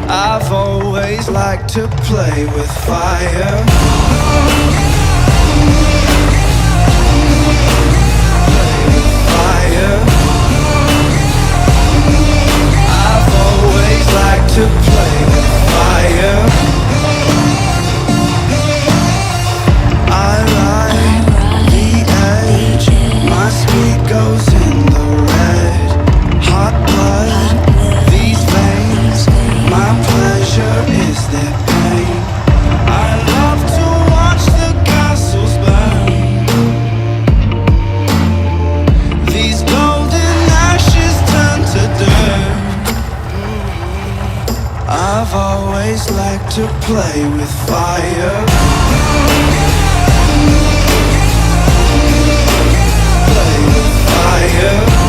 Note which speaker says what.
Speaker 1: I've always liked to play with fire. Play with fire. I've always liked to play with fire. I ride the edge, my speed goes in the red. Hot blood, these veins, my pleasure is their pain. I love to watch the castles burn. These golden ashes turn to dirt. I've always liked to play with fire. Play with fire.